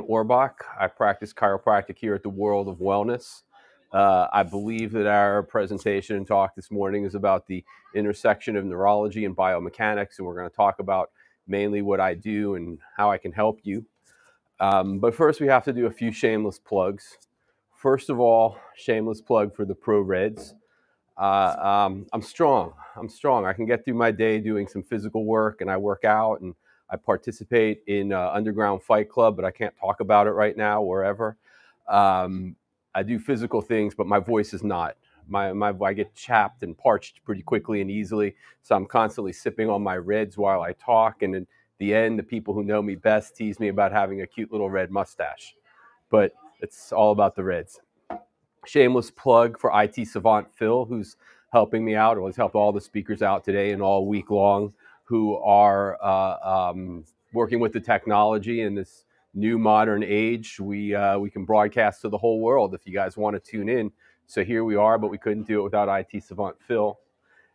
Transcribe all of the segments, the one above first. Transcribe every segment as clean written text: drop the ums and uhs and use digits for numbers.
Orbach. I practice chiropractic here at the World of Wellness. I believe that our presentation and talk this morning is about the intersection of neurology and biomechanics, and we're going to talk about mainly what I do and how I can help you. But first, we have to do a few shameless plugs. First of all, shameless plug for the Pro Reds. I'm strong. I'm strong. I can get through my day doing some physical work, and I work out, and I participate in Underground Fight Club, but I can't talk about it right now, wherever. Um, I do physical things, but my voice is not. I get chapped and parched pretty quickly and easily, so I'm constantly sipping on my Reds while I talk, and in the end, the people who know me best tease me about having a cute little red mustache. But it's all about the Reds. Shameless plug for IT Savant Phil, who's helping me out, or has helped all the speakers out today and all week long, who are working with the technology in this new modern age. We can broadcast to the whole world if you guys want to tune in. So here we are, but we couldn't do it without IT Savant Phil.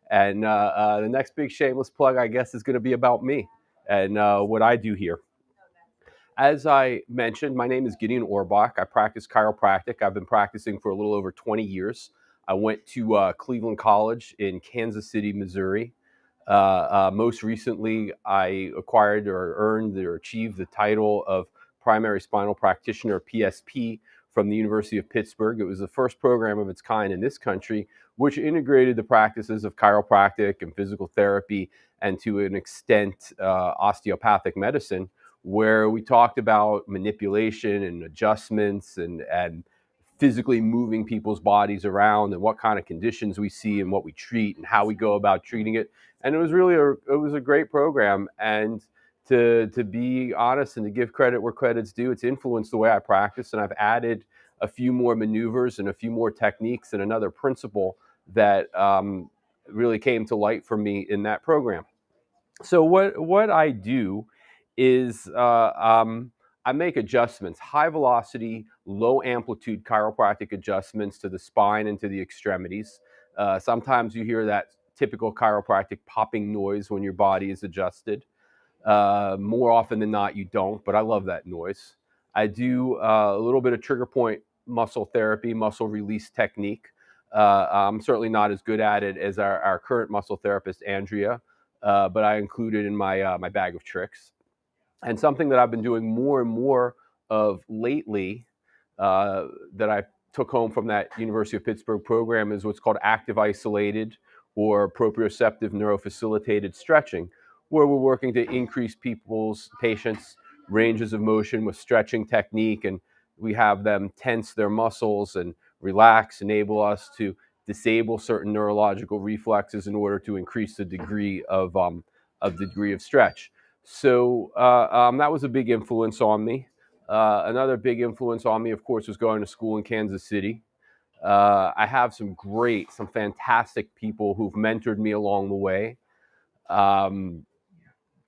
And the next big shameless plug, I guess, is going to be about me and what I do here. As I mentioned, my name is Gideon Orbach. I practice chiropractic. I've been practicing for a little over 20 years. I went to Cleveland College in Kansas City, Missouri. Most recently, I acquired or earned or achieved the title of primary spinal practitioner, PSP, from the University of Pittsburgh. It was the first program of its kind in this country, which integrated the practices of chiropractic and physical therapy and to an extent osteopathic medicine, where we talked about manipulation and adjustments and physically moving people's bodies around and what kind of conditions we see and what we treat and how we go about treating it. And it was really a great program. And to be honest and to give credit where credit's due, it's influenced the way I practice. And I've added a few more maneuvers and a few more techniques and another principle that really came to light for me in that program. So what I do is I make adjustments, high velocity, low amplitude chiropractic adjustments to the spine and to the extremities. Sometimes you hear that typical chiropractic popping noise when your body is adjusted. More often than not, you don't, but I love that noise. I do a little bit of trigger point muscle therapy, muscle release technique. I'm certainly not as good at it as our current muscle therapist, Andrea, but I include it in my bag of tricks. And something that I've been doing more and more of lately that I took home from that University of Pittsburgh program is what's called active isolated or proprioceptive neurofacilitated stretching, where we're working to increase patients' ranges of motion with stretching technique, and we have them tense their muscles and relax, enable us to disable certain neurological reflexes in order to increase the degree of stretch. So that was a big influence on me. Another big influence on me, of course, was going to school in Kansas City. I have some fantastic people who've mentored me along the way. Um,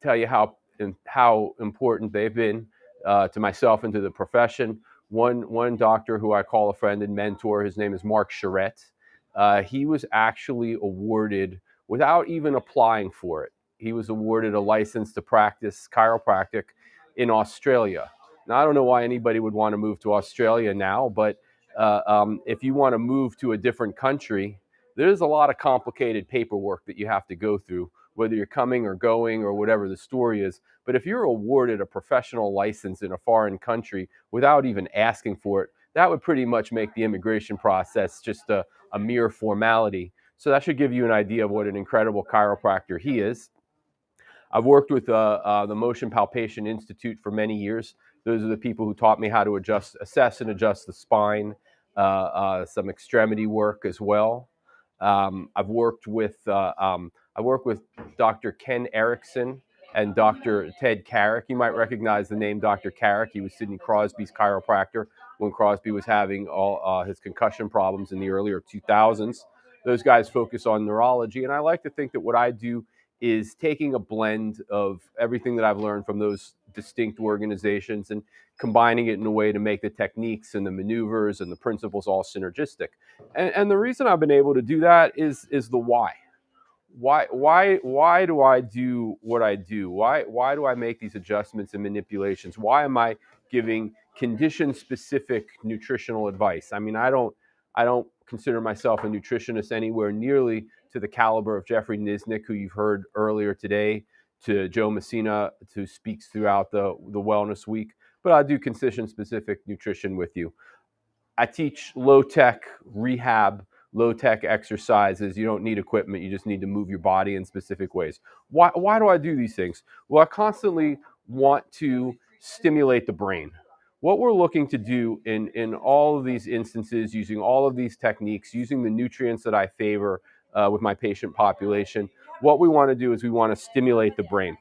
tell you how important they've been to myself and to the profession. One doctor who I call a friend and mentor, his name is Mark Charette. He was actually awarded, without even applying for it, he was awarded a license to practice chiropractic in Australia. Now, I don't know why anybody would want to move to Australia now, but if you want to move to a different country, there's a lot of complicated paperwork that you have to go through, whether you're coming or going or whatever the story is. But if you're awarded a professional license in a foreign country without even asking for it, that would pretty much make the immigration process just a mere formality. So that should give you an idea of what an incredible chiropractor he is. I've worked with the Motion Palpation Institute for many years. Those are the people who taught me how to assess and adjust the spine, some extremity work as well. I've worked with I work with Dr. Ken Erickson and Dr. Ted Carrick. You might recognize the name Dr. Carrick. He was Sidney Crosby's chiropractor when Crosby was having all his concussion problems in the earlier 2000s. Those guys focus on neurology, and I like to think that what I do is taking a blend of everything that I've learned from those distinct organizations and combining it in a way to make the techniques and the maneuvers and the principles all synergistic. And the reason I've been able to do that is the why. Why do I do what I do? Why do I make these adjustments and manipulations? Why am I giving condition-specific nutritional advice. I mean, I don't consider myself a nutritionist anywhere nearly to the caliber of Jeffrey Nisnik, who you've heard earlier today, to Joe Messina, who speaks throughout the Wellness Week. But I do condition-specific nutrition with you. I teach low-tech rehab, low-tech exercises. You don't need equipment. You just need to move your body in specific ways. Why do I do these things? Well, I constantly want to stimulate the brain. What we're looking to do in all of these instances, using all of these techniques, using the nutrients that I favor with my patient population, what we want to do is we want to stimulate the brain.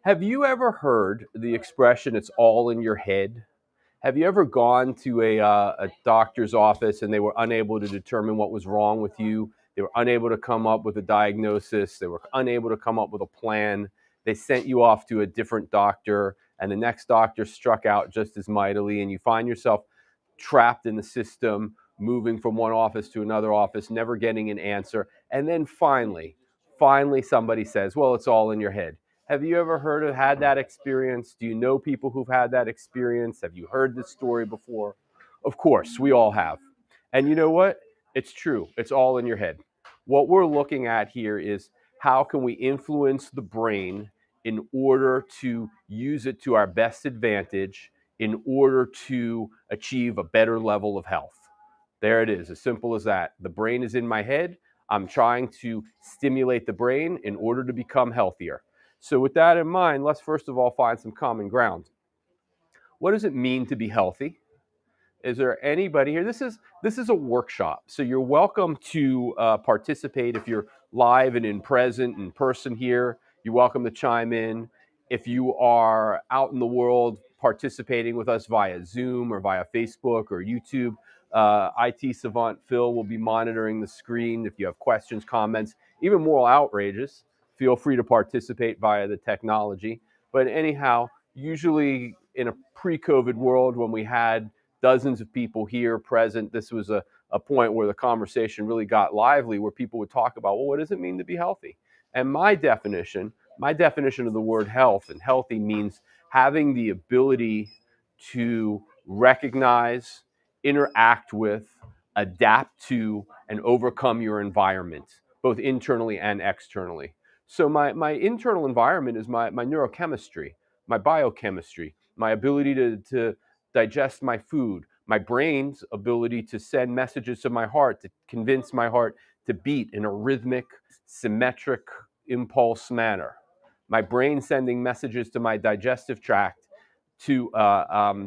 Have you ever heard the expression, it's all in your head? Have you ever gone to a doctor's office and they were unable to determine what was wrong with you? They were unable to come up with a diagnosis. They were unable to come up with a plan. They sent you off to a different doctor, and the next doctor struck out just as mightily, and you find yourself trapped in the system, moving from one office to another office, never getting an answer. And then finally somebody says, well, it's all in your head. Have you ever had that experience? Do you know people who've had that experience? Have you heard this story before? Of course, we all have. And you know what? It's true. It's all in your head. What we're looking at here is how can we influence the brain in order to use it to our best advantage in order to achieve a better level of health. There it is, as simple as that. The brain is in my head. I'm trying to stimulate the brain in order to become healthier. So with that in mind, let's first of all find some common ground. What does it mean to be healthy? Is there anybody here? This is a workshop, so you're welcome to participate. If you're live and in person here, you're welcome to chime in. If you are out in the world participating with us via Zoom or via Facebook or YouTube, IT Savant Phil will be monitoring the screen. If you have questions, comments, even moral outrages, feel free to participate via the technology. But anyhow, usually in a pre-COVID world when we had dozens of people here present, this was a point where the conversation really got lively, where people would talk about, well, what does it mean to be healthy? And my definition of the word health and healthy means having the ability to recognize, interact with, adapt to, and overcome your environment, both internally and externally. So my internal environment is my neurochemistry, my biochemistry, my ability to digest my food, my brain's ability to send messages to my heart, to convince my heart to beat in a rhythmic, symmetric impulse manner. My brain sending messages to my digestive tract to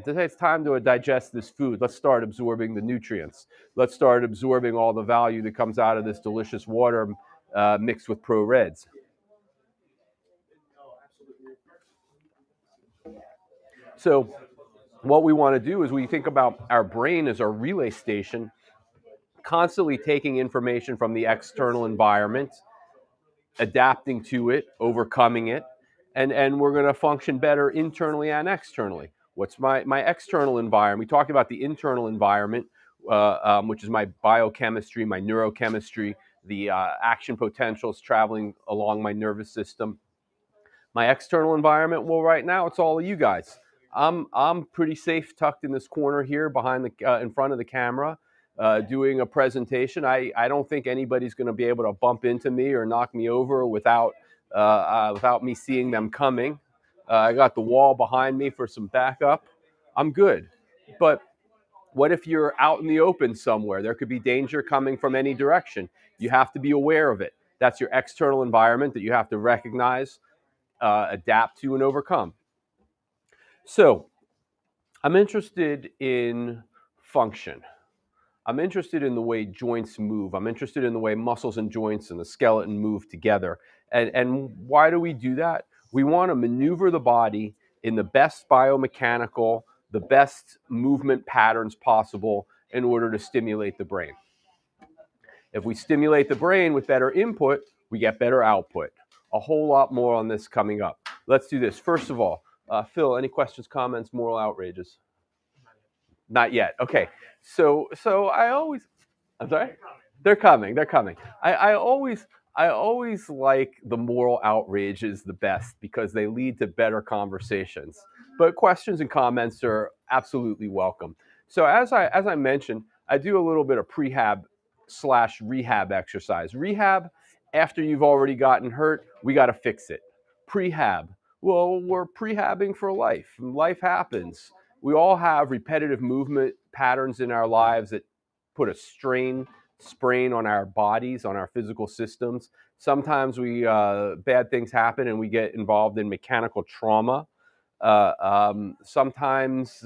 say it's time to digest this food. Let's start absorbing the nutrients. Let's start absorbing all the value that comes out of this delicious water mixed with pro-reds. So what we want to do is we think about our brain as our relay station, constantly taking information from the external environment, adapting to it, overcoming it, and we're going to function better internally and externally. What's my external environment? We talked about the internal environment, which is my biochemistry, my neurochemistry, the action potentials traveling along my nervous system. My external environment, well, right now it's all of you guys. I'm pretty safe tucked in this corner here behind the in front of the camera, doing a presentation. I don't think anybody's going to be able to bump into me or knock me over without me seeing them coming. I got the wall behind me for some backup. I'm good. But what if you're out in the open somewhere? There could be danger coming from any direction. You have to be aware of it. That's your external environment that you have to recognize, adapt to, and overcome. So I'm interested in function. I'm interested in the way joints move. I'm interested in the way muscles and joints and the skeleton move together. And why do we do that? We want to maneuver the body in the best biomechanical, the best movement patterns possible in order to stimulate the brain. If we stimulate the brain with better input, we get better output. A whole lot more on this coming up. Let's do this. First of all, Phil, any questions, comments, moral outrages? Not yet. Okay. So I always, I'm sorry? They're coming. They're coming. I always like the moral outrages the best because they lead to better conversations. But questions and comments are absolutely welcome. So as I mentioned, I do a little bit of prehab slash rehab exercise. Rehab, after you've already gotten hurt, we got to fix it. Prehab, well, we're prehabbing for life. Life happens. We all have repetitive movement patterns in our lives that put a sprain on our bodies, on our physical systems. Sometimes we bad things happen and we get involved in mechanical trauma. Sometimes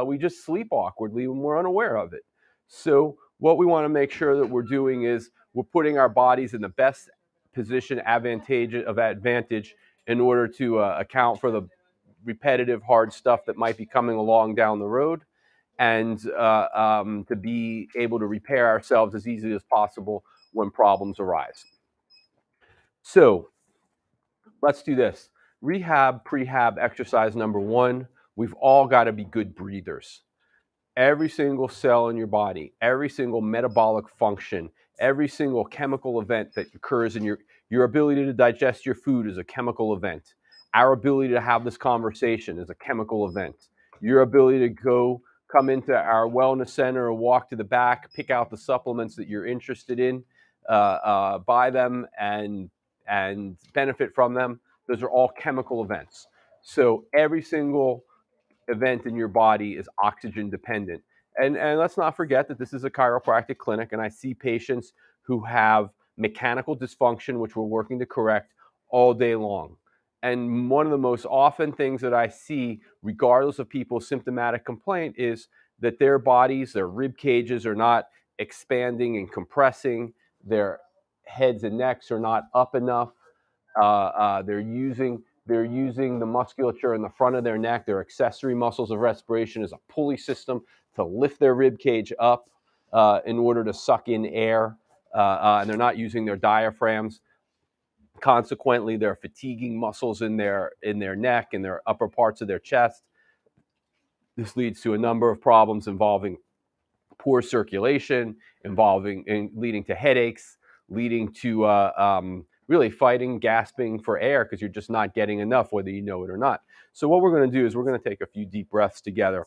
we just sleep awkwardly when we're unaware of it. So what we want to make sure that we're doing is we're putting our bodies in the best position advantage in order to account for the repetitive hard stuff that might be coming along down the road, and to be able to repair ourselves as easily as possible when problems arise. So let's do this. Rehab, prehab exercise number one. We've all got to be good breathers. Every single cell in your body, every single metabolic function, every single chemical event that occurs in your ability to digest your food is a chemical event. Our ability to have this conversation is a chemical event. Your ability to come into our wellness center or walk to the back, pick out the supplements that you're interested in, buy them and benefit from them. Those are all chemical events. So every single event in your body is oxygen dependent. And let's not forget that this is a chiropractic clinic, and I see patients who have mechanical dysfunction, which we're working to correct all day long. And one of the most often things that I see, regardless of people's symptomatic complaint, is that their bodies, their rib cages are not expanding and compressing, their heads and necks are not up enough. They're using the musculature in the front of their neck, their accessory muscles of respiration, as a pulley system to lift their rib cage up in order to suck in air, and they're not using their diaphragms. Consequently, they're fatiguing muscles in their neck and their upper parts of their chest. This leads to a number of problems involving poor circulation, leading to headaches, leading to really fighting, gasping for air because you're just not getting enough, whether you know it or not. So what we're going to do is we're going to take a few deep breaths together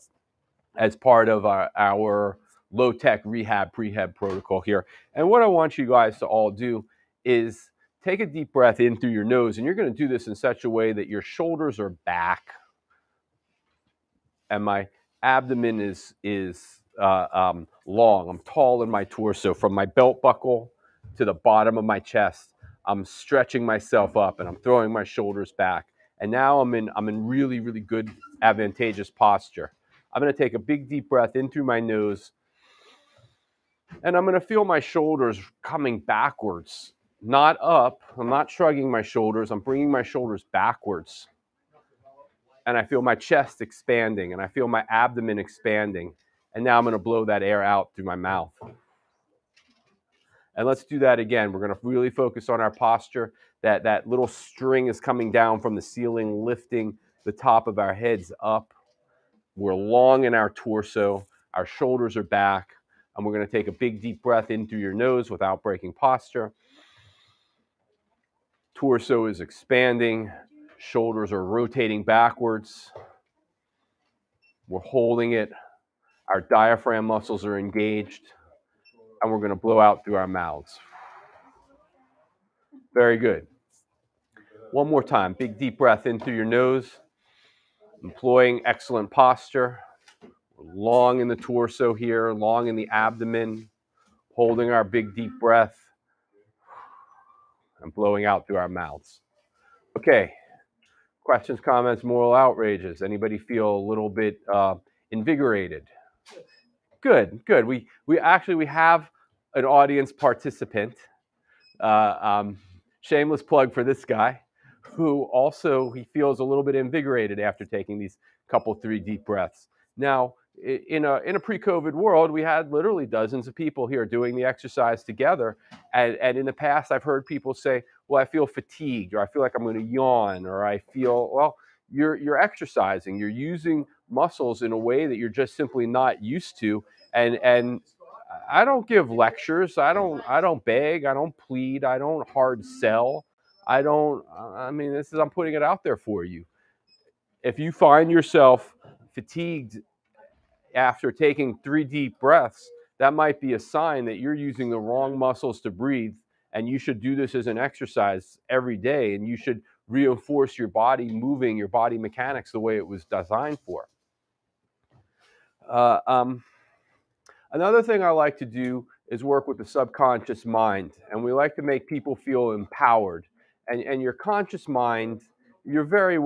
as part of our low-tech rehab prehab protocol here. And what I want you guys to all do is take a deep breath in through your nose, and you're going to do this in such a way that your shoulders are back and my abdomen is long. I'm tall in my torso, from my belt buckle to the bottom of my chest. I'm stretching myself up and I'm throwing my shoulders back. And now I'm in really, really good advantageous posture. I'm going to take a big deep breath in through my nose, and I'm going to feel my shoulders coming backwards, not up. I'm not shrugging my shoulders. I'm bringing my shoulders backwards. And I feel my chest expanding, and I feel my abdomen expanding. And now I'm going to blow that air out through my mouth. And let's do that again. We're going to really focus on our posture. That little string is coming down from the ceiling, lifting the top of our heads up. We're long in our torso. Our shoulders are back. And we're going to take a big deep breath in through your nose without breaking posture. Torso is expanding. Shoulders are rotating backwards. We're holding it. Our diaphragm muscles are engaged, and we're going to blow out through our mouths. Very good. One more time. Big deep breath in through your nose, employing excellent posture. We're long in the torso here, long in the abdomen, holding our big deep breath and blowing out through our mouths. Okay. Questions, comments, moral outrages. Anybody feel a little bit invigorated? Good. We have an audience participant. Shameless plug for this guy, who also he feels a little bit invigorated after taking these couple, 3 deep breaths. Now, in a pre-COVID world, we had literally dozens of people here doing the exercise together. And in the past, I've heard people say, well, I feel fatigued, or I feel like I'm going to yawn, or I feel, well, you're exercising, you're using muscles in a way that you're just simply not used to. And I don't give lectures. I don't beg. I don't plead. I don't hard sell. I mean, I'm putting it out there for you. If you find yourself fatigued after taking 3 deep breaths, that might be a sign that you're using the wrong muscles to breathe, and you should do this as an exercise every day, and you should reinforce your body moving, your body mechanics the way it was designed for. Uh, um, Another thing I like to do is work with the subconscious mind, and we like to make people feel empowered. And your conscious mind, you're very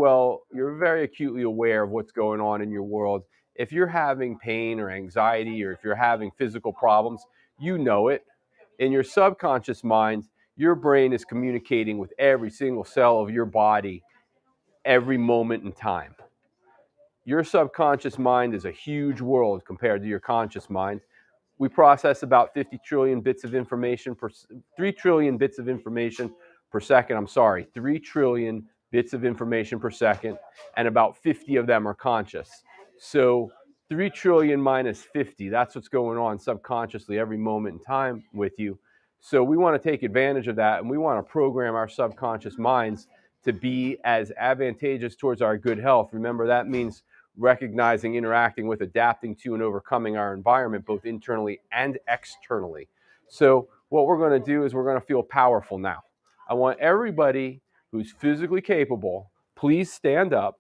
acutely aware of what's going on in your world. If you're having pain or anxiety, or if you're having physical problems, you know it. In your subconscious mind, your brain is communicating with every single cell of your body every moment in time. Your subconscious mind is a huge world compared to your conscious mind. We process about 50 trillion bits of information per 3 trillion bits of information per second. I'm sorry, 3 trillion bits of information per second, and about 50 of them are conscious. So 3 trillion minus 50, that's what's going on subconsciously every moment in time with you. So we want to take advantage of that, and we want to program our subconscious minds to be as advantageous towards our good health. Remember, that means recognizing, interacting with, adapting to, and overcoming our environment, both internally and externally. So what we're going to do is we're going to feel powerful now. I want everybody who's physically capable, please stand up.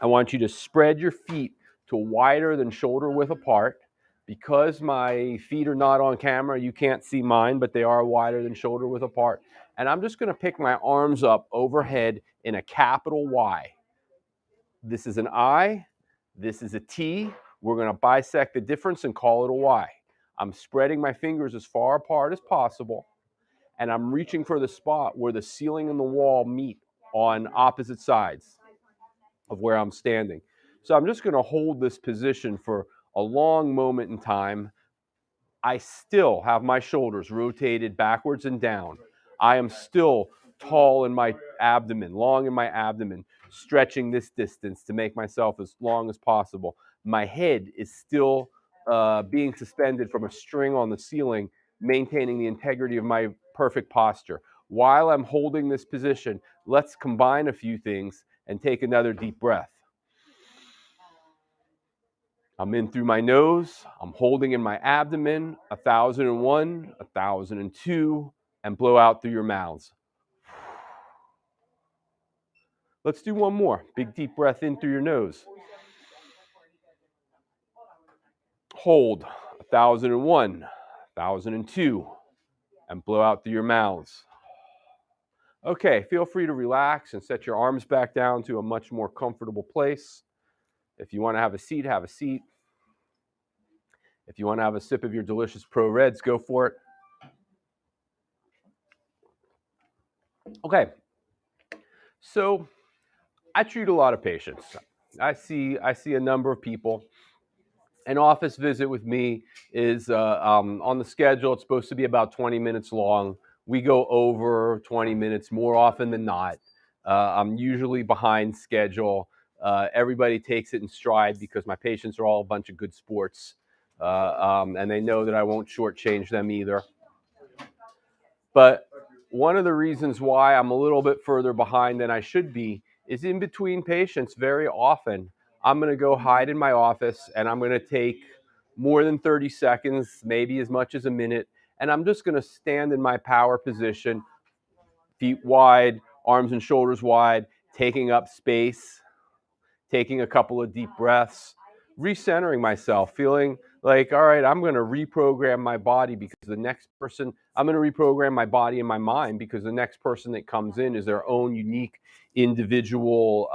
I want you to spread your feet to wider than shoulder width apart. Because my feet are not on camera, you can't see mine, but they are wider than shoulder width apart. And I'm just going to pick my arms up overhead in a capital Y. This is an I, this is a T. We're going to bisect the difference and call it a Y. I'm spreading my fingers as far apart as possible, and I'm reaching for the spot where the ceiling and the wall meet on opposite sides of where I'm standing. So I'm just going to hold this position for a long moment in time. I still have my shoulders rotated backwards and down. I am still tall in my abdomen, long in my abdomen, stretching this distance to make myself as long as possible. My head is still being suspended from a string on the ceiling, maintaining the integrity of my perfect posture. While I'm holding this position, let's combine a few things and take another deep breath. I'm in through my nose, I'm holding in my abdomen, 1,001, 1,002, and blow out through your mouths. Let's do one more. Big deep breath in through your nose. Hold, 1,001, 1,002, and blow out through your mouths. Okay, feel free to relax and set your arms back down to a much more comfortable place. If you want to have a seat, have a seat. If you want to have a sip of your delicious Pro Reds, go for it. Okay, so I treat a lot of patients. I see a number of people. An office visit with me is on the schedule. It's supposed to be about 20 minutes long. We go over 20 minutes more often than not. I'm usually behind schedule. Everybody takes it in stride because my patients are all a bunch of good sports, and they know that I won't shortchange them either. But one of the reasons why I'm a little bit further behind than I should be is in between patients. Very often, I'm going to go hide in my office and I'm going to take more than 30 seconds, maybe as much as a minute, and I'm just going to stand in my power position, feet wide, arms and shoulders wide, taking up space, taking a couple of deep breaths, recentering myself, feeling like, all right, I'm going to reprogram my body because the next person, I'm going to reprogram my body and my mind because the next person that comes in is their own unique individual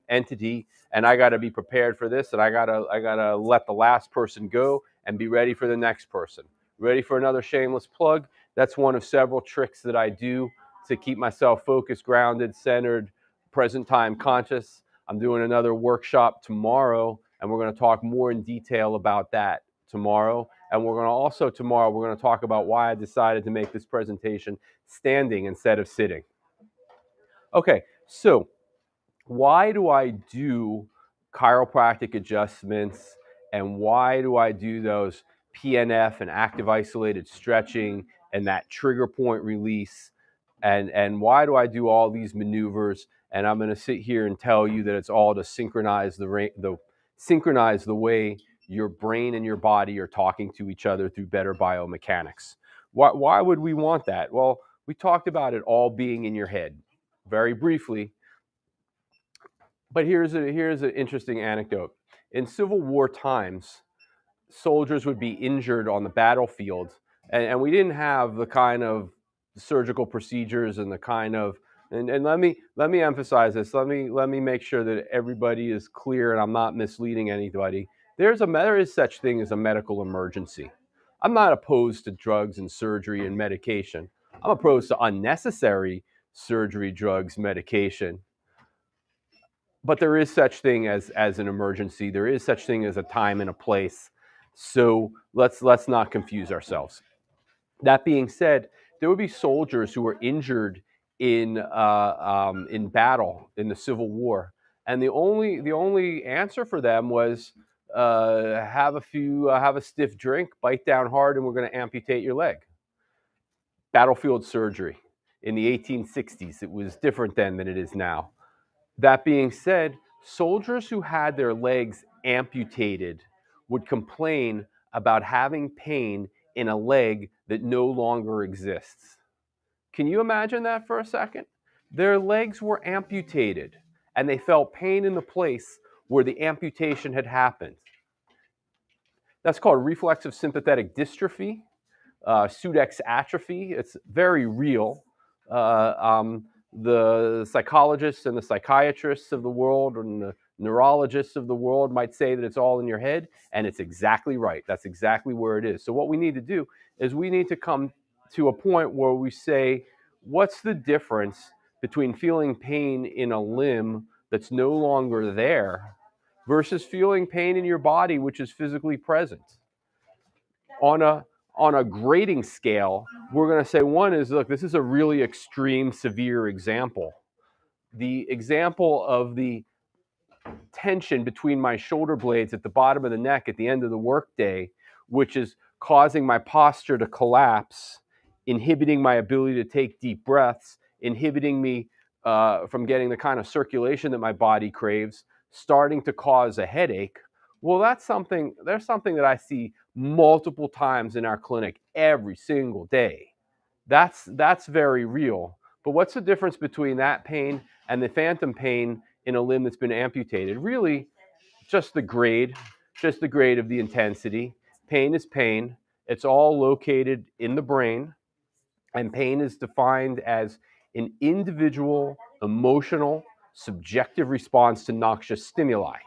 entity. And I got to be prepared for this. And I got to let the last person go and be ready for the next person. Ready for another shameless plug? That's one of several tricks that I do to keep myself focused, grounded, centered, present time conscious. I'm doing another workshop tomorrow, and we're going to talk more in detail about that tomorrow. And we're going to talk about why I decided to make this presentation standing instead of sitting. Okay, so why do I do chiropractic adjustments, and why do I do those PNF and active isolated stretching and that trigger point release, and why do I do all these maneuvers, and I'm going to sit here and tell you that it's all to synchronize the way your brain and your body are talking to each other through better biomechanics. Why would we want that? Well, we talked about it all being in your head very briefly, but here's an interesting anecdote. In Civil War times, soldiers would be injured on the battlefield, and we didn't have the kind of surgical procedures and the kind of and let me emphasize this. Let me make sure that everybody is clear and I'm not misleading anybody. There is such thing as a medical emergency. I'm not opposed to drugs and surgery and medication. I'm opposed to unnecessary surgery, drugs, medication. But there is such thing as an emergency. There is such thing as a time and a place. So let's not confuse ourselves. That being said, there would be soldiers who were injured in battle in the Civil War, and the only answer for them was have a stiff drink, bite down hard, and we're going to amputate your leg. Battlefield surgery in the 1860s. It was different then than it is now. That being said, soldiers who had their legs amputated would complain about having pain in a leg that no longer exists. Can you imagine that for a second? Their legs were amputated and they felt pain in the place where the amputation had happened. That's called reflexive sympathetic dystrophy, Sudeck's atrophy. It's very real. The psychologists and the psychiatrists of the world and the neurologists of the world might say that it's all in your head, and it's exactly right. That's exactly where it is. So what we need to do is we need to come to a point where we say, what's the difference between feeling pain in a limb that's no longer there versus feeling pain in your body, which is physically present? On a grading scale, we're going to say one is, look, this is a really extreme, severe example. The example of the tension between my shoulder blades at the bottom of the neck at the end of the workday, which is causing my posture to collapse, inhibiting my ability to take deep breaths, inhibiting me from getting the kind of circulation that my body craves, starting to cause a headache. Well, there's something that I see multiple times in our clinic every single day. That's very real. But what's the difference between that pain and the phantom pain in a limb that's been amputated? Really, just the grade, of the intensity. Pain is pain. It's all located in the brain, and pain is defined as an individual, emotional, subjective response to noxious stimuli.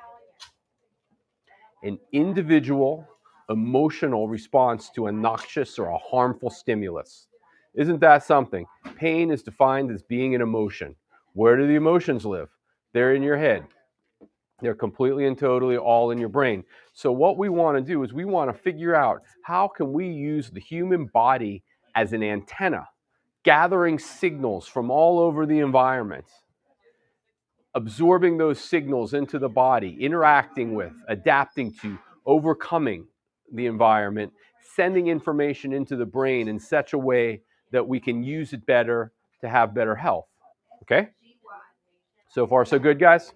An individual, emotional response to a noxious or a harmful stimulus. Isn't that something? Pain is defined as being an emotion. Where do the emotions live? They're in your head. They're completely and totally all in your brain. So what we want to do is we want to figure out how can we use the human body as an antenna, gathering signals from all over the environment, absorbing those signals into the body, interacting with, adapting to, overcoming the environment, sending information into the brain in such a way that we can use it better to have better health. Okay? So far, so good, guys?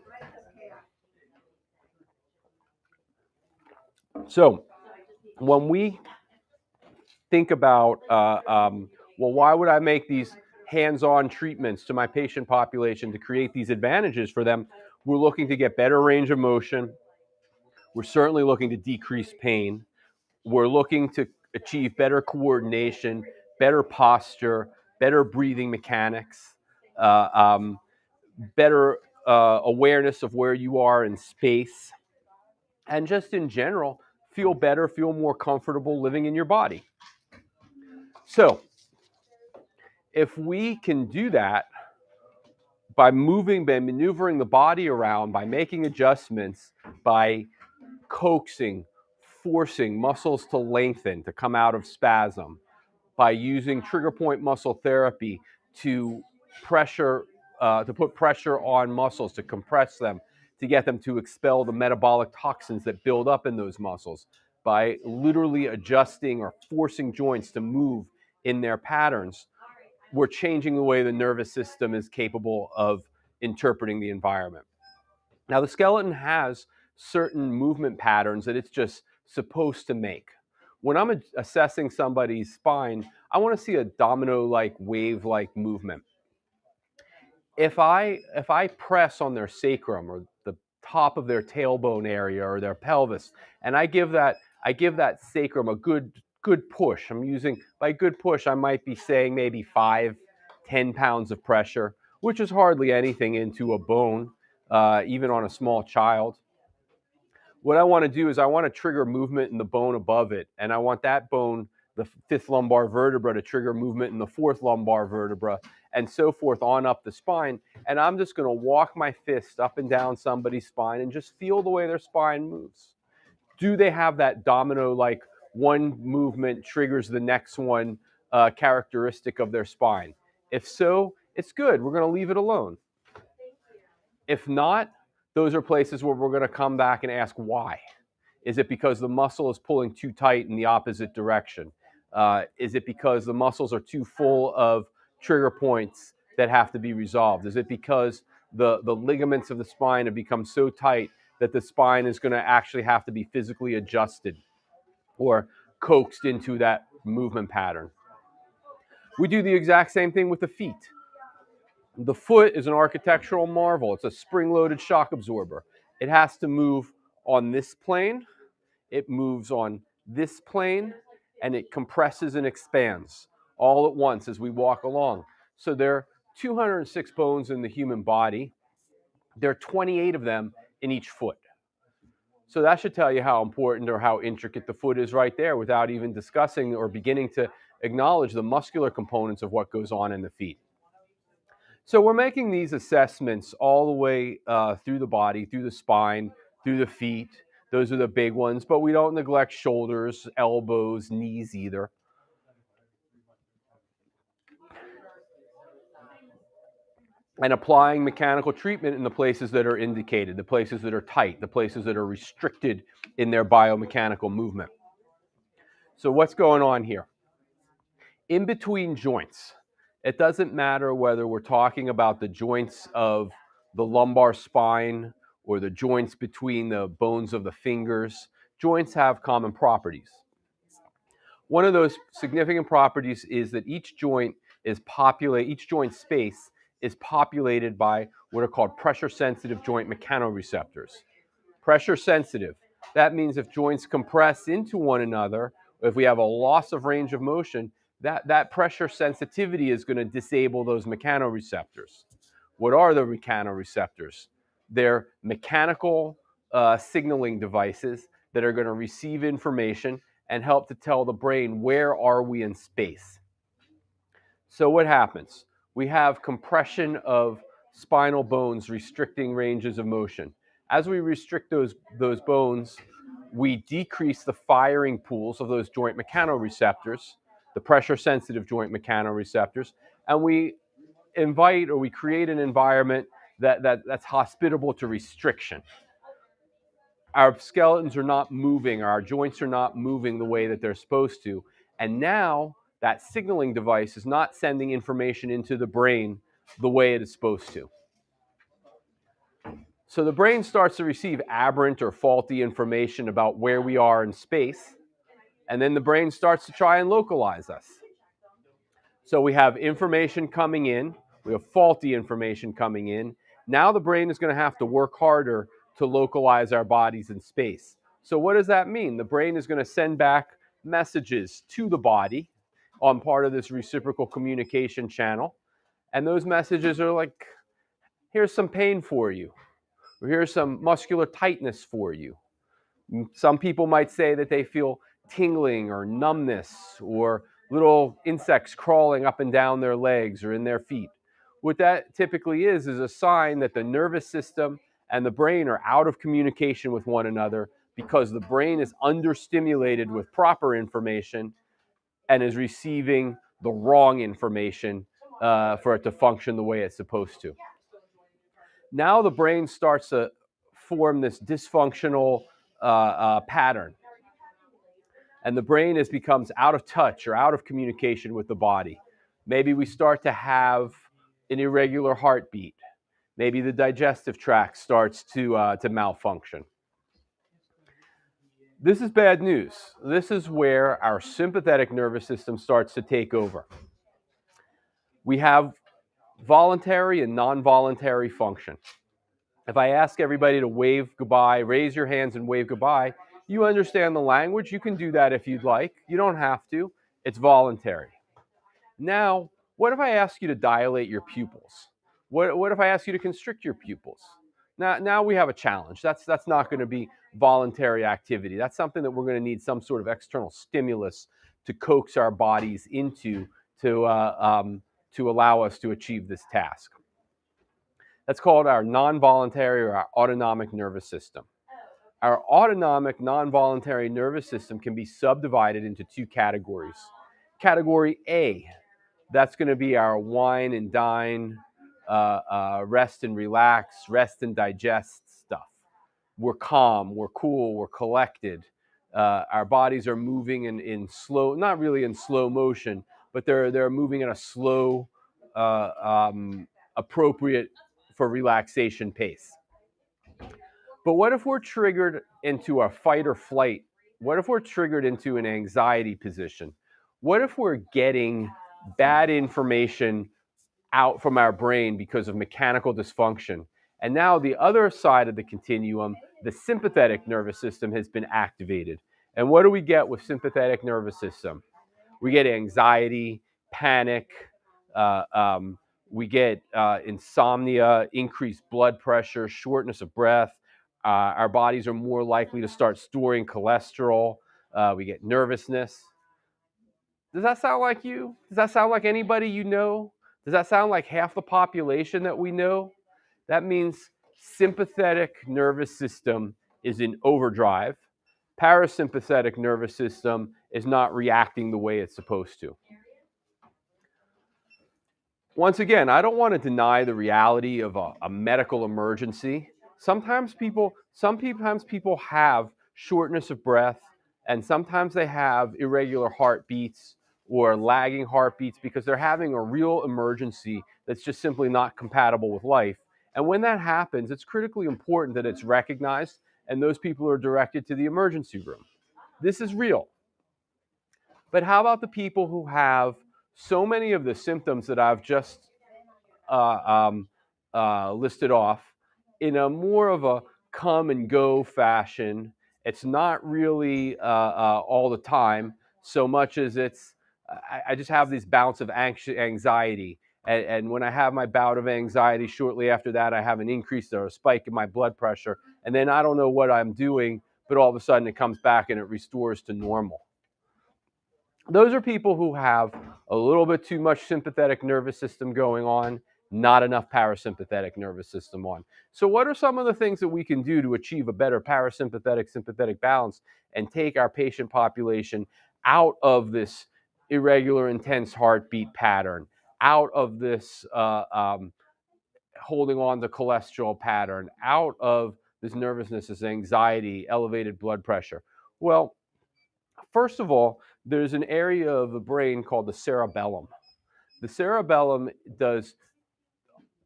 So, when we think about, well, why would I make these hands-on treatments to my patient population to create these advantages for them? We're looking to get better range of motion. We're certainly looking to decrease pain. We're looking to achieve better coordination, better posture, better breathing mechanics, uh, um, better awareness of where you are in space, and just in general, feel better, feel more comfortable living in your body. So, if we can do that by maneuvering the body around, by making adjustments, by coaxing, forcing muscles to lengthen, to come out of spasm, by using trigger point muscle therapy to put pressure on muscles, to compress them, to get them to expel the metabolic toxins that build up in those muscles, by literally adjusting or forcing joints to move in their patterns, we're changing the way the nervous system is capable of interpreting the environment. Now, the skeleton has certain movement patterns that it's just supposed to make. When I'm assessing somebody's spine, I want to see a domino-like, wave-like movement. If I press on their sacrum or the top of their tailbone area or their pelvis, and I give that sacrum a good push. I'm using, by good push, I might be saying maybe 5-10 pounds of pressure, which is hardly anything into a bone, even on a small child. What I want to do is I want to trigger movement in the bone above it, and I want that bone, the fifth lumbar vertebra, to trigger movement in the fourth lumbar vertebra, and so forth on up the spine. And I'm just going to walk my fist up and down somebody's spine and just feel the way their spine moves. Do they have that domino, like one movement triggers the next one, characteristic of their spine? If so, it's good. We're going to leave it alone. If not, those are places where we're going to come back and ask why. Is it because the muscle is pulling too tight in the opposite direction? Is it because the muscles are too full of trigger points that have to be resolved? Is it because the ligaments of the spine have become so tight that the spine is going to actually have to be physically adjusted or coaxed into that movement pattern? We do the exact same thing with the feet. The foot is an architectural marvel. It's a spring-loaded shock absorber. It has to move on this plane, it moves on this plane, and it compresses and expands all at once as we walk along. So there are 206 bones in the human body. There are 28 of them in each foot. So that should tell you how important or how intricate the foot is right there, without even discussing or beginning to acknowledge the muscular components of what goes on in the feet. So we're making these assessments all the way through the body, through the spine, through the feet. Those are the big ones, but we don't neglect shoulders, elbows, knees either. And applying mechanical treatment in the places that are indicated, the places that are tight, the places that are restricted in their biomechanical movement. So what's going on here? In between joints, it doesn't matter whether we're talking about the joints of the lumbar spine or the joints between the bones of the fingers. Joints have common properties. One of those significant properties is that each joint space is populated by what are called pressure-sensitive joint mechanoreceptors. Pressure sensitive. That means if joints compress into one another, if we have a loss of range of motion, that pressure sensitivity is going to disable those mechanoreceptors. What are the mechanoreceptors? They're mechanical signaling devices that are going to receive information and help to tell the brain where are we in space. So what happens? We have compression of spinal bones restricting ranges of motion. As we restrict those bones, we decrease the firing pools of those joint mechanoreceptors, the pressure-sensitive joint mechanoreceptors, and we invite, or we create an environment that's hospitable to restriction. Our skeletons are not moving, our joints are not moving the way that they're supposed to, and now that signaling device is not sending information into the brain the way it is supposed to. So the brain starts to receive aberrant or faulty information about where we are in space, and then the brain starts to try and localize us. So we have information coming in, we have faulty information coming in. Now the brain is going to have to work harder to localize our bodies in space. So what does that mean? The brain is going to send back messages to the body on part of this reciprocal communication channel. And those messages are like, here's some pain for you, or here's some muscular tightness for you. Some people might say that they feel tingling or numbness or little insects crawling up and down their legs or in their feet. What that typically is a sign that the nervous system and the brain are out of communication with one another, because the brain is understimulated with proper information and is receiving the wrong information for it to function the way it's supposed to. Now the brain starts to form this dysfunctional pattern, and the brain becomes out of touch or out of communication with the body. Maybe we start to have an irregular heartbeat. Maybe the digestive tract starts to malfunction. This is bad news. This is where our sympathetic nervous system starts to take over. We have voluntary and non-voluntary function. If I ask everybody to wave goodbye, raise your hands and wave goodbye, you understand the language. You can do that if you'd like. You don't have to. It's voluntary. Now, what if I ask you to dilate your pupils? What if I ask you to constrict your pupils? Now we have a challenge. That's not going to be voluntary activity. That's something that we're going to need some sort of external stimulus to coax our bodies into to allow us to achieve this task. That's called our non-voluntary or our autonomic nervous system. Our autonomic non-voluntary nervous system can be subdivided into two categories. Category A, that's going to be our wine and dine, rest and relax, rest and digest stuff. We're calm, we're cool, we're collected. Our bodies are moving in slow, not really in slow motion, but they're moving at a slow, appropriate for relaxation pace. But what if we're triggered into a fight or flight? What if we're triggered into an anxiety position? What if we're getting bad information out from our brain because of mechanical dysfunction? And now the other side of the continuum, the sympathetic nervous system has been activated. And what do we get with sympathetic nervous system? We get anxiety, panic, uh, um, we get insomnia, increased blood pressure, shortness of breath. Our bodies are more likely to start storing cholesterol. We get nervousness. Does that sound like you? Does that sound like anybody you know? Does that sound like half the population that we know? That means sympathetic nervous system is in overdrive. Parasympathetic nervous system is not reacting the way it's supposed to. Once again, I don't want to deny the reality of a medical emergency. Sometimes people have shortness of breath, and sometimes they have irregular heartbeats or lagging heartbeats because they're having a real emergency that's just simply not compatible with life. And when that happens, it's critically important that it's recognized and those people are directed to the emergency room. This is real. But how about the people who have so many of the symptoms that I've just uh, um, listed off in a more of a come and go fashion? It's not really all the time so much as I just have this bounce of anxiety. And when I have my bout of anxiety, shortly after that, I have an increase or a spike in my blood pressure. And then I don't know what I'm doing, but all of a sudden it comes back and it restores to normal. Those are people who have a little bit too much sympathetic nervous system going on, not enough parasympathetic nervous system on. So what are some of the things that we can do to achieve a better parasympathetic sympathetic balance and take our patient population out of this irregular intense heartbeat pattern, out of this holding on to cholesterol pattern, out of this nervousness, this anxiety, elevated blood pressure? Well, first of all, there's an area of the brain called the cerebellum. The cerebellum does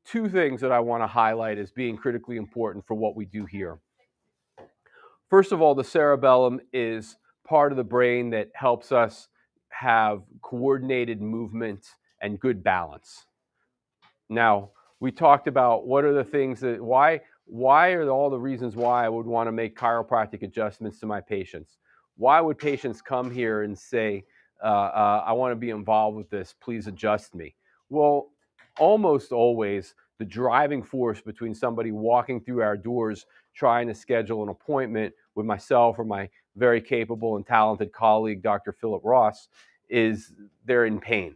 two things that I want to highlight as being critically important for what we do here. First of all, the cerebellum is part of the brain that helps us have coordinated movement and good balance. Now, we talked about what are the things that why are all the reasons why I would want to make chiropractic adjustments to my patients. Why would patients come here and say, I want to be involved with this, please adjust me? Well, almost always the driving force between somebody walking through our doors trying to schedule an appointment with myself or my very capable and talented colleague, Dr. Philip Ross, is they're in pain.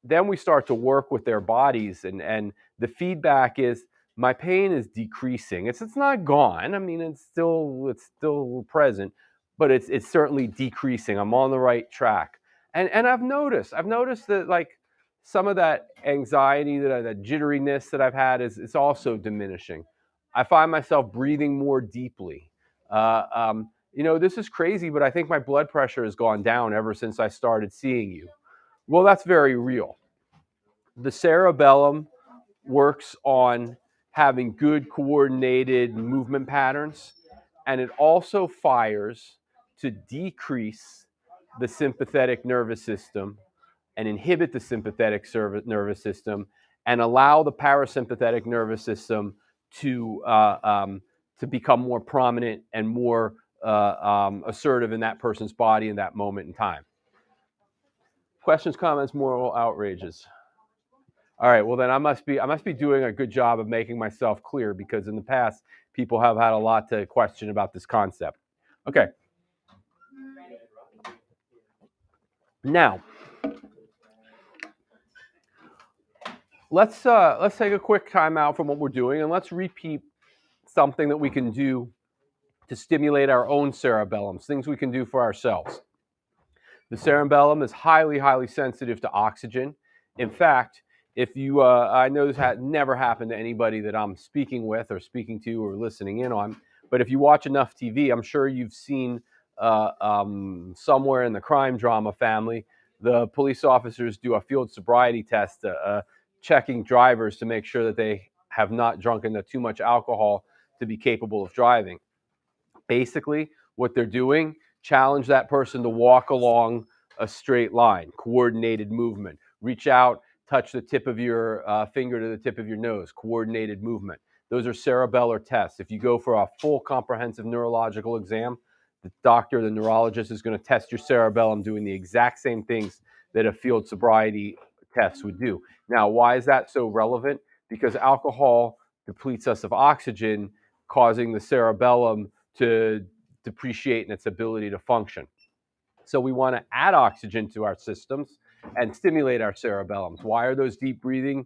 Then we start to work with their bodies, and the feedback is my pain is decreasing. It's not gone. I mean, it's still present, but it's certainly decreasing. I'm on the right track. And I've noticed that, like, some of that anxiety, that jitteriness that I've had is also diminishing. I find myself breathing more deeply. This is crazy, but I think my blood pressure has gone down ever since I started seeing you. Well, that's very real. The cerebellum works on having good coordinated movement patterns, and it also fires to decrease the sympathetic nervous system and inhibit the sympathetic nervous system and allow the parasympathetic nervous system to become more prominent and more assertive in that person's body in that moment in time. Questions, comments, moral outrages? All right, well then I must be doing a good job of making myself clear, because in the past people have had a lot to question about this concept. Okay. Now, let's take a quick time out from what we're doing and let's repeat something that we can do to stimulate our own cerebellums, things we can do for ourselves. The cerebellum is highly, highly sensitive to oxygen. In fact, if you, I know this had never happened to anybody that I'm speaking with or speaking to or listening in on, but if you watch enough TV, I'm sure you've seen somewhere in the crime drama family, the police officers do a field sobriety test, checking drivers to make sure that they have not drunken too much alcohol to be capable of driving. Basically, what they're doing, challenge that person to walk along a straight line, coordinated movement. Reach out, touch the tip of your finger to the tip of your nose, coordinated movement. Those are cerebellar tests. If you go for a full comprehensive neurological exam, the doctor, the neurologist is going to test your cerebellum doing the exact same things that a field sobriety test would do. Now, why is that so relevant? Because alcohol depletes us of oxygen, causing the cerebellum to depreciate in its ability to function. So we want to add oxygen to our systems and stimulate our cerebellums. Why are those deep breathing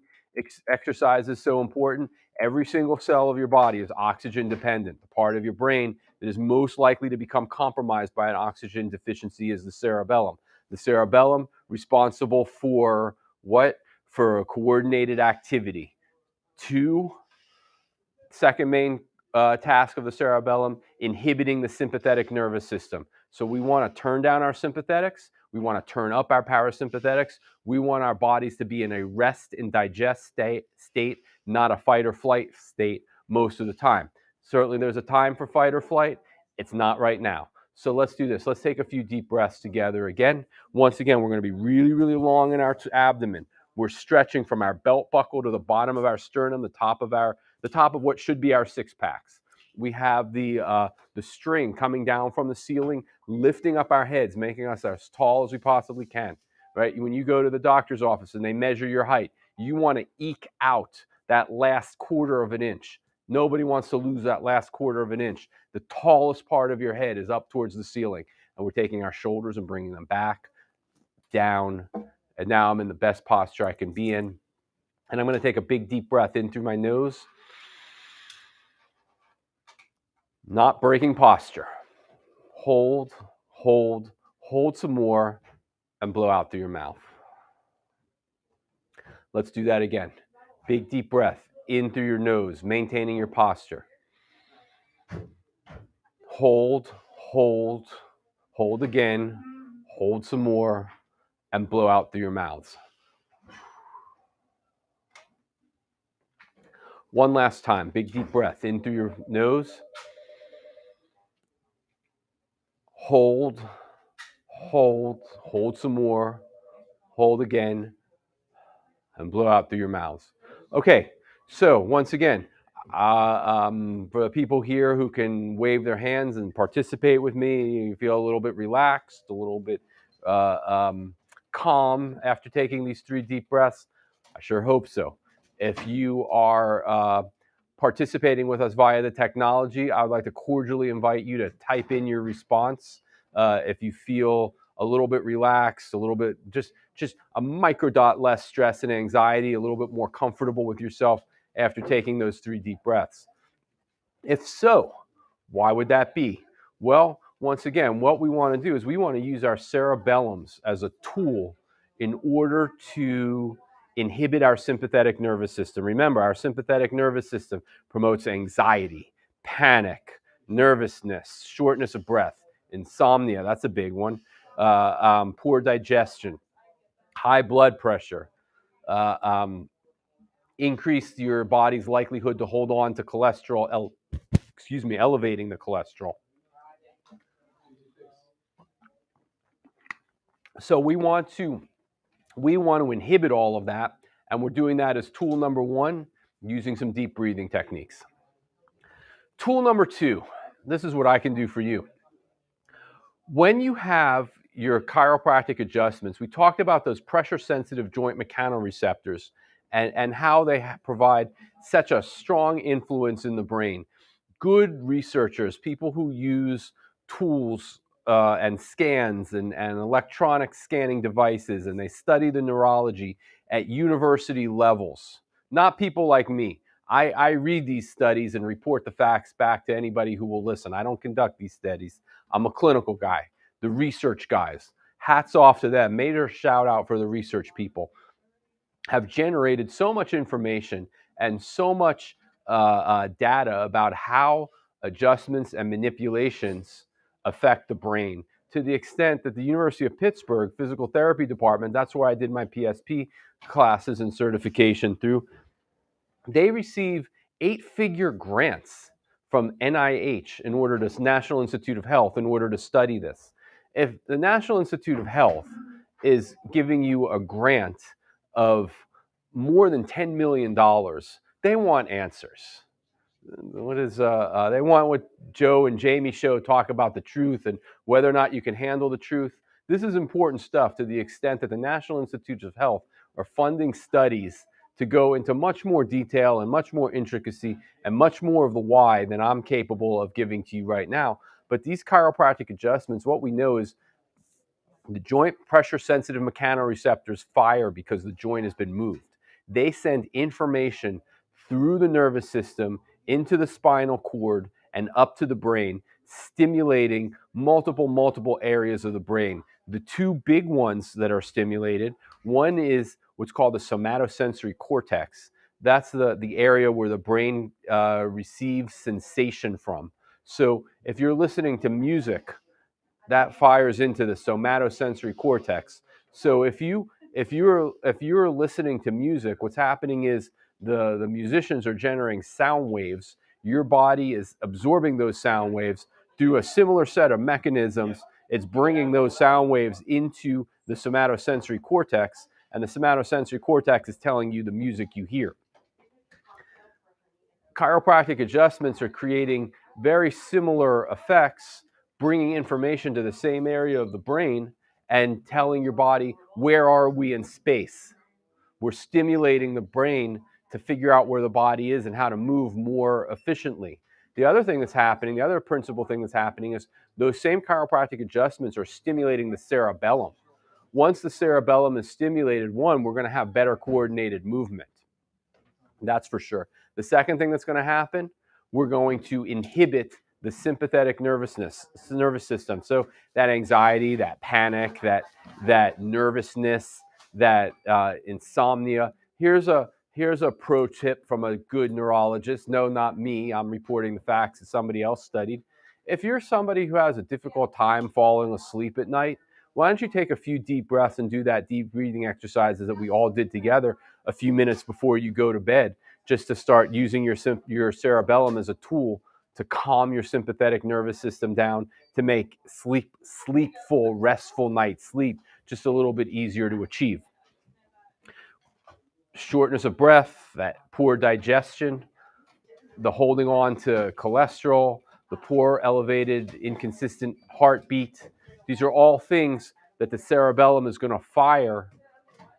exercises so important? Every single cell of your body is oxygen dependent. The part of your brain that is most likely to become compromised by an oxygen deficiency is the cerebellum. The cerebellum, responsible for what? For coordinated activity. Second main task of the cerebellum, inhibiting the sympathetic nervous system. So we want to turn down our sympathetics. We want to turn up our parasympathetics. We want our bodies to be in a rest and digest state, not a fight or flight state most of the time. Certainly there's a time for fight or flight. It's not right now. So let's do this. Let's take a few deep breaths together again. Once again, we're going to be really, really long in our abdomen. We're stretching from our belt buckle to the bottom of our sternum, the top of what should be our six packs. We have the string coming down from the ceiling, lifting up our heads, making us as tall as we possibly can. Right? When you go to the doctor's office and they measure your height, you want to eke out that last quarter of an inch. Nobody wants to lose that last quarter of an inch. The tallest part of your head is up towards the ceiling, and we're taking our shoulders and bringing them back, down, and now I'm in the best posture I can be in. And I'm going to take a big deep breath in through my nose. Not breaking posture. Hold, hold, hold some more, and blow out through your mouth. Let's do that again. Big deep breath in through your nose, maintaining your posture. Hold, hold, hold again, hold some more, and blow out through your mouths. One last time, big deep breath in through your nose. Hold, hold, hold some more, hold again, and blow out through your mouths. Okay, so once again, for the people here who can wave their hands and participate with me, you feel a little bit relaxed, a little bit calm after taking these 3 deep breaths. I sure hope so. If you are participating with us via the technology, I would like to cordially invite you to type in your response if you feel a little bit relaxed, a little bit just a microdot less stress and anxiety, a little bit more comfortable with yourself after taking those 3 deep breaths. If so, why would that be? Well, once again, what we want to do is we want to use our cerebellums as a tool in order to inhibit our sympathetic nervous system. Remember, our sympathetic nervous system promotes anxiety, panic, nervousness, shortness of breath, insomnia, that's a big one, poor digestion, high blood pressure, increase your body's likelihood to hold on to cholesterol, elevating the cholesterol. So we want to inhibit all of that, and we're doing that as tool number one, using some deep breathing techniques. Tool number two, this is what I can do for you. When you have your chiropractic adjustments, we talked about those pressure-sensitive joint mechanoreceptors and how they provide such a strong influence in the brain. Good researchers, people who use tools and scans and electronic scanning devices, and they study the neurology at university levels, not people like me. I read these studies and report the facts back to anybody who will listen. I don't conduct these studies. I'm a clinical guy. The research guys, hats off to them. Major shout out for the research people, have generated so much information and so much data about how adjustments and manipulations affect the brain, to the extent that the University of Pittsburgh Physical Therapy Department, that's where I did my PSP classes and certification through, they receive 8-figure grants from NIH in order to National Institute of Health in order to study this. If the National Institute of Health is giving you a grant of more than $10 million, they want answers. They want what Joe and Jamie show, talk about the truth and whether or not you can handle the truth. This is important stuff, to the extent that the National Institutes of Health are funding studies to go into much more detail and much more intricacy and much more of the why than I'm capable of giving to you right now. But these chiropractic adjustments, what we know is the joint pressure sensitive mechanoreceptors fire because the joint has been moved. They send information through the nervous system into the spinal cord and up to the brain, stimulating multiple areas of the brain. The two big ones that are stimulated, one is what's called the somatosensory cortex. That's the area where the brain receives sensation from. So if you're listening to music, that fires into the somatosensory cortex. So if you're listening to music, what's happening is the musicians are generating sound waves. Your body is absorbing those sound waves through a similar set of mechanisms. It's bringing those sound waves into the somatosensory cortex, and the somatosensory cortex is telling you the music you hear. Chiropractic adjustments are creating very similar effects, bringing information to the same area of the brain and telling your body, where are we in space? We're stimulating the brain to figure out where the body is and how to move more efficiently. The other thing that's happening, the other principal thing that's happening, is those same chiropractic adjustments are stimulating the cerebellum. Once the cerebellum is stimulated, one, we're going to have better coordinated movement. That's for sure. The second thing that's going to happen, we're going to inhibit the sympathetic nervous system. So that anxiety, that panic, that nervousness, that insomnia. Here's a pro tip from a good neurologist. No, not me. I'm reporting the facts that somebody else studied. If you're somebody who has a difficult time falling asleep at night, why don't you take a few deep breaths and do that deep breathing exercises that we all did together a few minutes before you go to bed, just to start using your cerebellum as a tool to calm your sympathetic nervous system down, to make sleepful, restful night's sleep just a little bit easier to achieve. Shortness of breath, that poor digestion, the holding on to cholesterol, the poor, elevated, inconsistent heartbeat. These are all things that the cerebellum is going to fire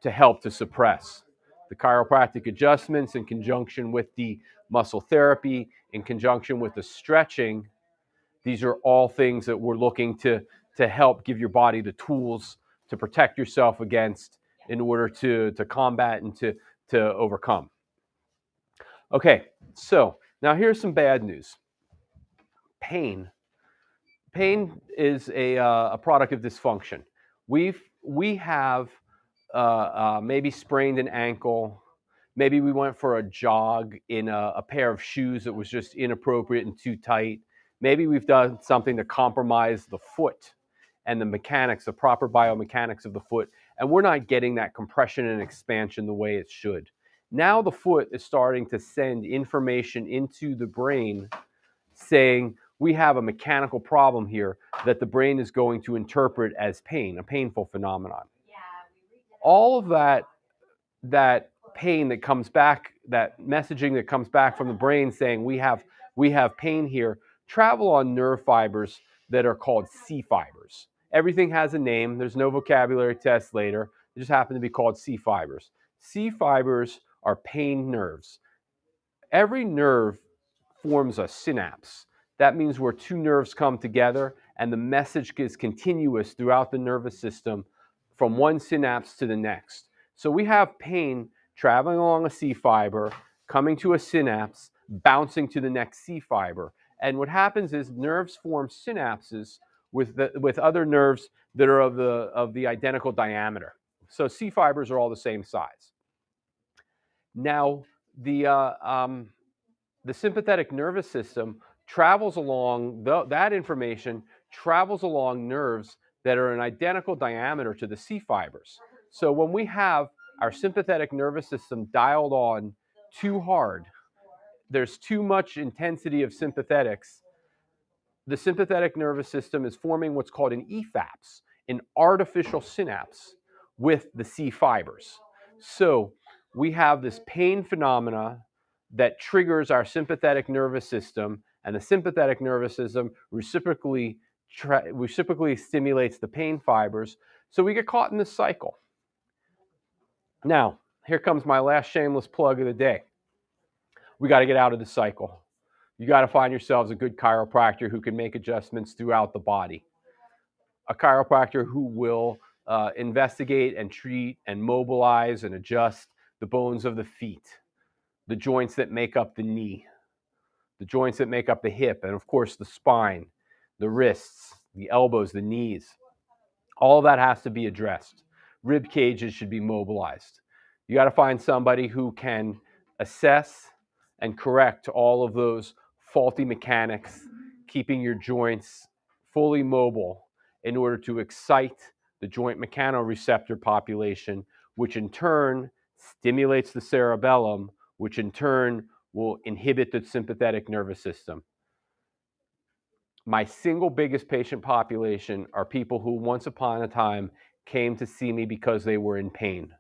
to help to suppress. The chiropractic adjustments, in conjunction with the muscle therapy, in conjunction with the stretching, these are all things that we're looking to help give your body the tools to protect yourself against, in order to combat and to overcome. Okay, so now here's some bad news. Pain is a product of dysfunction. We have maybe sprained an ankle. Maybe we went for a jog in a pair of shoes that was just inappropriate and too tight. Maybe we've done something to compromise the foot and the mechanics, the proper biomechanics of the foot, and we're not getting that compression and expansion the way it should. Now the foot is starting to send information into the brain saying, we have a mechanical problem here that the brain is going to interpret as pain, a painful phenomenon. All of that pain that comes back, that messaging that comes back from the brain saying we have pain here, travel on nerve fibers that are called C fibers. Everything has a name. There's no vocabulary test later. They just happen to be called C fibers. C fibers are pain nerves. Every nerve forms a synapse. That means where two nerves come together and the message is continuous throughout the nervous system from one synapse to the next. So we have pain traveling along a C fiber, coming to a synapse, bouncing to the next C fiber. And what happens is nerves form synapses with other nerves that are of the identical diameter. So C fibers are all the same size. Now, the uh, um, the sympathetic nervous system travels along that information travels along nerves that are an identical diameter to the C fibers. So when we have our sympathetic nervous system dialed on too hard, there's too much intensity of sympathetics, the sympathetic nervous system is forming what's called an EFAPS, an artificial synapse with the C fibers. So we have this pain phenomena that triggers our sympathetic nervous system, and the sympathetic nervous system reciprocally stimulates the pain fibers. So we get caught in this cycle. Now, here comes my last shameless plug of the day. We got to get out of the cycle. You got to find yourselves a good chiropractor who can make adjustments throughout the body. A chiropractor who will investigate and treat and mobilize and adjust the bones of the feet, the joints that make up the knee, the joints that make up the hip, and of course the spine, the wrists, the elbows, the knees. All of that has to be addressed. Rib cages should be mobilized. You got to find somebody who can assess and correct all of those faulty mechanics, keeping your joints fully mobile in order to excite the joint mechanoreceptor population, which in turn stimulates the cerebellum, which in turn will inhibit the sympathetic nervous system. My single biggest patient population are people who once upon a time came to see me because they were in pain.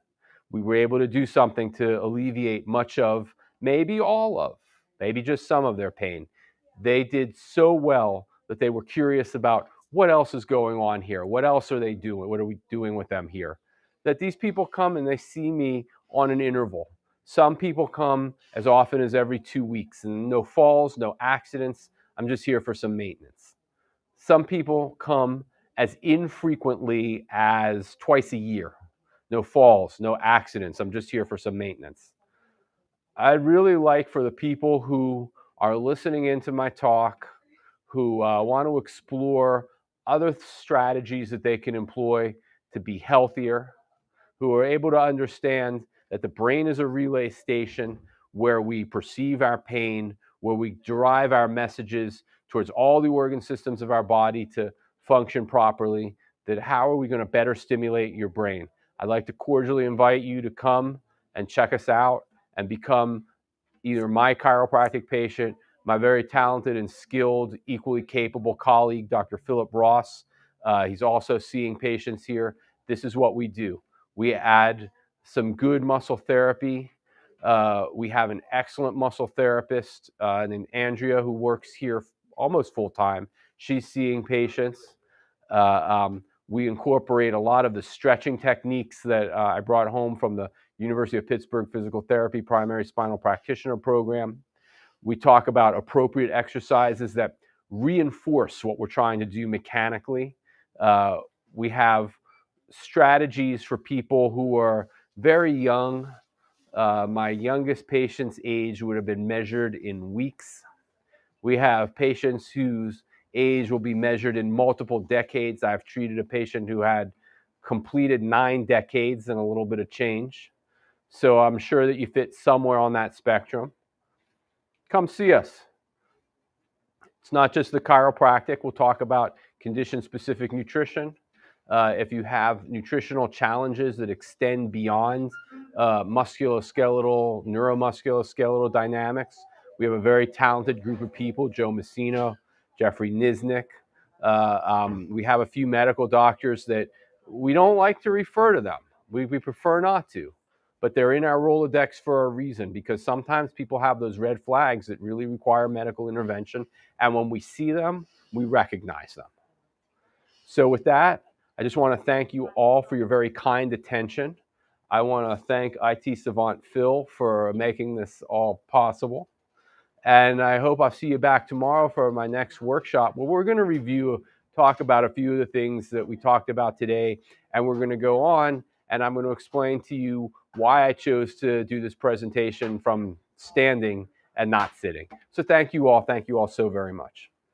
We were able to do something to alleviate much of, maybe all of, maybe just some of their pain. They did so well that they were curious about what else is going on here? What else are they doing? What are we doing with them here? That these people come and they see me on an interval. Some people come as often as every 2 weeks, and no falls, no accidents. I'm just here for some maintenance. Some people come as infrequently as twice a year. No falls, no accidents. I'm just here for some maintenance. I'd really like for the people who are listening into my talk, who want to explore other strategies that they can employ to be healthier, who are able to understand that the brain is a relay station where we perceive our pain, where we derive our messages towards all the organ systems of our body to function properly, that how are we going to better stimulate your brain? I'd like to cordially invite you to come and check us out and become either my chiropractic patient, my very talented and skilled, equally capable colleague, Dr. Philip Ross. He's also seeing patients here. This is what we do. We add some good muscle therapy. We have an excellent muscle therapist named Andrea who works here almost full time. She's seeing patients. We incorporate a lot of the stretching techniques that I brought home from the University of Pittsburgh Physical Therapy Primary Spinal Practitioner Program. We talk about appropriate exercises that reinforce what we're trying to do mechanically. We have strategies for people who are very young. My youngest patient's age would have been measured in weeks. We have patients whose age will be measured in multiple decades. I've treated a patient who had completed 9 decades and a little bit of change. So I'm sure that you fit somewhere on that spectrum. Come see us. It's not just the chiropractic. We'll talk about condition-specific nutrition. If you have nutritional challenges that extend beyond musculoskeletal, neuromusculoskeletal dynamics, we have a very talented group of people: Joe Messino, Jeffrey Nisnik. We have a few medical doctors that we don't like to refer to them. We prefer not to, but they're in our Rolodex for a reason, because sometimes people have those red flags that really require medical intervention. And when we see them, we recognize them. So with that, I just want to thank you all for your very kind attention. I want to thank IT Savant Phil for making this all possible. And I hope I'll see you back tomorrow for my next workshop, where we're going to talk about a few of the things that we talked about today. And we're going to go on, and I'm going to explain to you why I chose to do this presentation from standing and not sitting. So thank you all. Thank you all so very much.